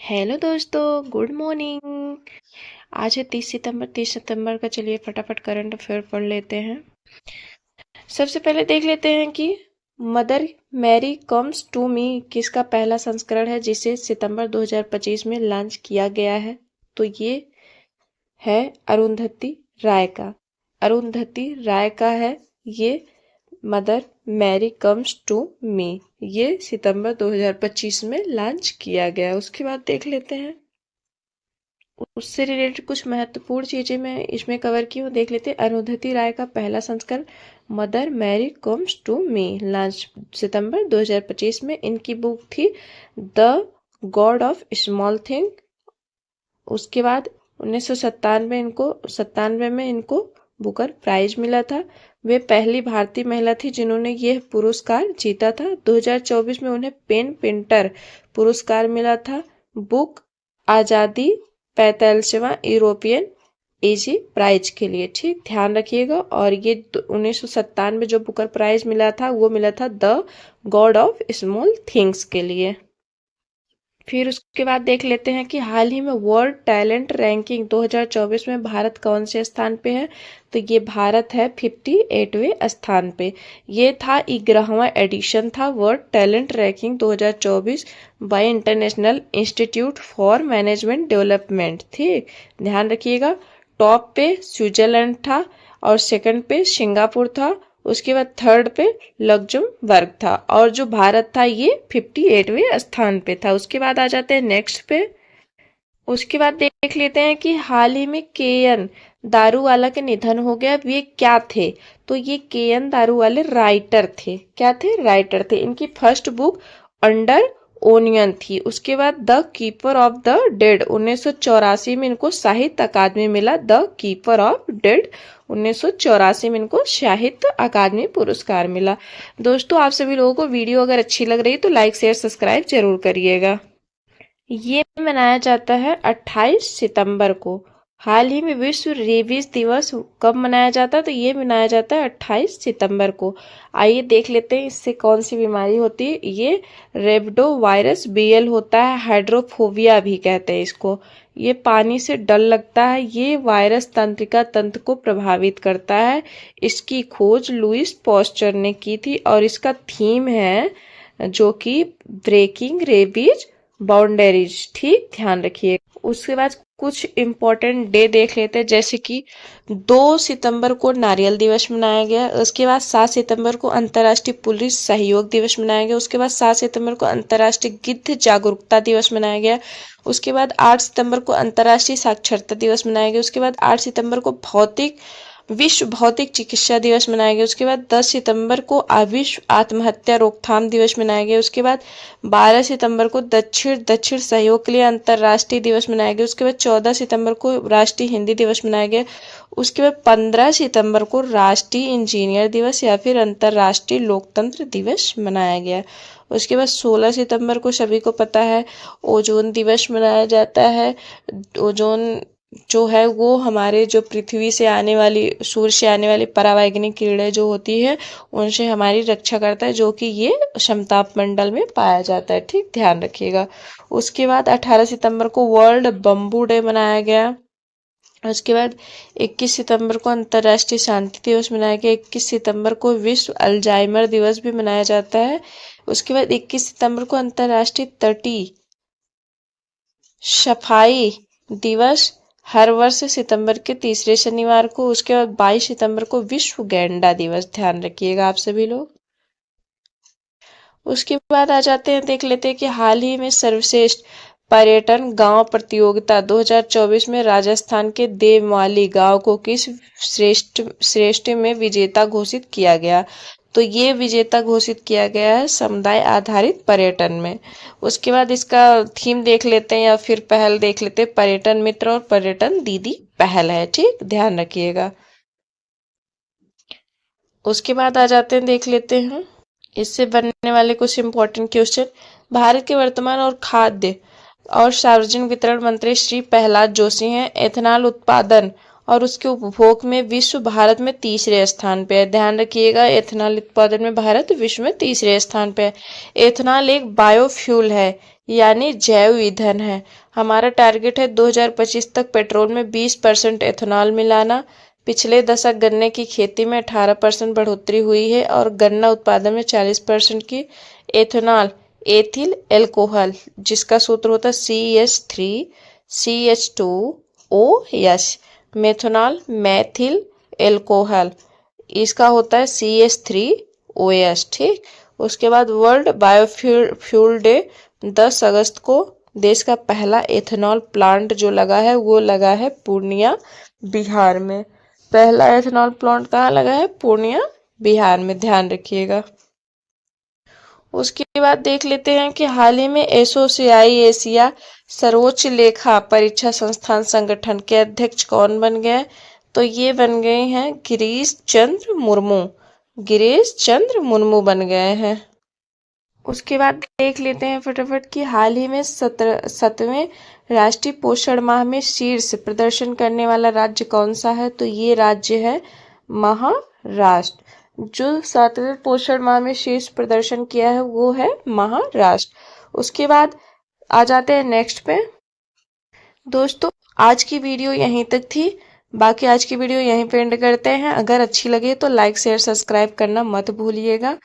Hello दोस्तों, good morning. आज है 30 सितंबर। 30 सितंबर का चलिए फटाफट करंट अफेयर पढ़ लेते हैं। सबसे पहले देख लेते हैं कि Mother Mary comes to me किसका पहला संस्करण है जिसे सितंबर 2025 में लॉन्च किया गया है। तो ये है अरुंधति राय का। अरुंधति राय का है ये Mother Mary comes to me. ये सितंबर 2025 में लॉन्च किया गया। उसके बाद देख लेते हैं उससे रिलेटेड कुछ महत्वपूर्ण चीजें मैं इसमें कवर की हूँ। देख लेते हैं अरुंधति राय का पहला संस्करण Mother Mary comes to me launch सितंबर 2025 में। इनकी बुक थी the god of small thing. उसके बाद 1997 में इनको बुकर प्राइज मिला था। वे पहली भारतीय महिला थी जिन्होंने यह पुरस्कार जीता था। 2024 में उन्हें पेन पेंटर पुरस्कार मिला था। बुक आजादी 45वां यूरोपियन एजी प्राइज के लिए। ठीक ध्यान रखिएगा। और ये 1997 जो बुकर प्राइज मिला था वो मिला था the god of small things के लिए। फिर उसके बाद देख लेते हैं कि हाल ही में वर्ल्ड टैलेंट रैंकिंग 2024 में भारत कौन से स्थान पे है। तो ये भारत है 58वें स्थान पे। ये था 11वां एडिशन था world talent ranking 2024 bye international institute for management development. ठीक ध्यान रखिएगा। टॉप पे स्विट्जरलैंड था और सेकंड पे सिंगापुर था। उसके बाद थर्ड पे लग्जमबर्ग था और जो भारत था ये 58वें स्थान पे था। उसके बाद आ जाते हैं नेक्स्ट पे। उसके बाद देख लेते हैं कि हाल ही में केएन दारूवाला के निधन हो गया। वे क्या थे। तो ये केएन दारूवाले राइटर थे। क्या थे। राइटर थे। इनकी फर्स्ट बुक अंडर ओनियन थी। उसके बाद the keeper of the dead 1984 में इनको साहित्य अकादमी मिला। द कीपर ऑफ डेड 1984 में इनको साहित्य अकादमी पुरस्कार मिला। दोस्तों आप सभी लोगों को वीडियो अगर अच्छी लग रही है तो लाइक शेयर सब्सक्राइब जरूर करिएगा। ये मनाया जाता है 28 सितंबर को। हाल ही में विश्व रेबीज दिवस कब मनाया जाता है। तो ये मनाया जाता है 28 सितंबर को। आइए देख लेते हैं इससे कौन सी बीमारी होती है। ये रेबडो वायरस बीएल होता है। हाइड्रोफोबिया भी कहते हैं इसको। ये पानी से डर लगता है। ये वायरस तंत्रिका तंत्र को प्रभावित करता है। इसकी खोज लुइस पॉस्चर ने की थी और इसका थीम है जो कि ब्रेकिंग रेबीज बाउंड्रीज। ठीक ध्यान रखिए। उसके बाद कुछ इम्पोर्टेंट डे देख लेते हैं जैसे कि 2 सितंबर को नारियल दिवस मनाया गया। उसके बाद 7 सितंबर को अंतर्राष्ट्रीय पुलिस सहयोग दिवस मनाया गया। उसके बाद 7 सितंबर को अंतर्राष्ट्रीय गिद्ध जागरूकता दिवस मनाया गया। उसके बाद 8 सितंबर को अंतर्राष्ट्रीय साक्षरता दिवस मनाया गया। उसके बाद 8 सितंबर को विश्व भौतिक चिकित्सा दिवस मनाया गया। उसके बाद 10 सितंबर को विश्व आत्महत्या रोकथाम दिवस मनाया गया। उसके बाद 12 सितंबर को दक्षिण सहयोग के लिए अंतर्राष्ट्रीय दिवस मनाया गया। उसके बाद 14 सितंबर को राष्ट्रीय हिंदी दिवस मनाया गया। उसके बाद 15 सितंबर को राष्ट्रीय इंजीनियर दिवस या फिर अंतर्राष्ट्रीय लोकतंत्र दिवस मनाया गया। उसके बाद 16 सितंबर को सभी को पता है ओजोन दिवस मनाया जाता है। ओजोन जो है वो हमारे जो पृथ्वी से आने वाली सूर्य से आने वाली परावैंगनिक किरणें जो होती है उनसे हमारी रक्षा करता है जो कि ये समताप मंडल में पाया जाता है। ठीक ध्यान रखिएगा। उसके बाद 18 सितंबर को वर्ल्ड बम्बू डे मनाया गया। उसके बाद 21 सितंबर को अंतर्राष्ट्रीय शांति दिवस मनाया गया। 21 सितंबर को विश्व अल्जाइमर दिवस भी मनाया जाता है। उसके बाद 21 सितंबर को अंतर्राष्ट्रीय तटीय सफाई दिवस हर वर्ष सितंबर के तीसरे शनिवार को। उसके बाद 22 सितंबर को विश्व गैंडा दिवस। ध्यान रखिएगा आप सभी लोग। उसके बाद आ जाते हैं देख लेते हैं कि हाल ही में सर्वश्रेष्ठ पर्यटन गांव प्रतियोगिता 2024 में राजस्थान के देवमाली गांव को किस श्रेष्ठ में विजेता घोषित किया गया। तो ये विजेता घोषित किया गया है समुदाय आधारित पर्यटन में। उसके बाद इसका थीम देख लेते हैं या फिर पहल देख लेते हैं। पर्यटन मित्र और पर्यटन दीदी पहल है। ठीक ध्यान रखिएगा। उसके बाद आ जाते हैं देख लेते हैं इससे बनने वाले कुछ इम्पोर्टेंट क्वेश्चन। भारत के वर्तमान और खाद्य और सार्वजनिक वितरण मंत्री श्री प्रहलाद जोशी हैं। एथेनॉल उत्पादन और उसके उपभोग में विश्व भारत में तीसरे स्थान पे है। ध्यान रखिएगा एथेनॉल उत्पादन में भारत विश्व में तीसरे स्थान पे है। एथेनॉल एक बायोफ्यूल है। यानी जैव ईंधन है। हमारा टारगेट है 2025 तक पेट्रोल में 20% एथेनॉल मिलाना। पिछले दशक गन्ने की खेती में 18% बढ़ोतरी हुई है और गन्ना उत्पादन में 40% की एथेनॉल एथिल एल्कोहल, जिसका सूत्र होता है CH3CH2OH, मेथनॉल मैथिल एल्कोहल, इसका होता है CH3OH। ठीक, उसके बाद वर्ल्ड बायोफ्यूल डे 10 अगस्त को देश का पहला एथेनॉल प्लांट जो लगा है वो लगा है पूर्णिया, बिहार में। पहला एथेनॉल प्लांट कहाँ लगा है? पूर्णिया, बिहार में, ध्यान रखिएगा। उसके बाद देख लेते हैं कि हाल ही में एसोसियाई एशिया सर्वोच्च लेखा परीक्षा संस्थान संगठन के अध्यक्ष कौन बन गए? तो ये बन गए हैं गिरीश चंद्र मुर्मू। गिरीश चंद्र मुर्मू बन गए हैं। उसके बाद देख लेते हैं फटाफट कि हाल ही में 7वें राष्ट्रीय पोषण माह में शीर्ष प्रदर्शन करने वाला राज्य कौन सा है? तो ये राज्य है महाराष्ट्र। जो 7वें पोषण माह में शीर्ष प्रदर्शन किया है वो है महाराष्ट्र। उसके बाद आ जाते हैं नेक्स्ट पे। दोस्तों, आज की वीडियो यहीं तक थी। बाकी आज की वीडियो यहीं पे एंड करते हैं। अगर अच्छी लगे तो लाइक शेयर सब्सक्राइब करना मत भूलिएगा।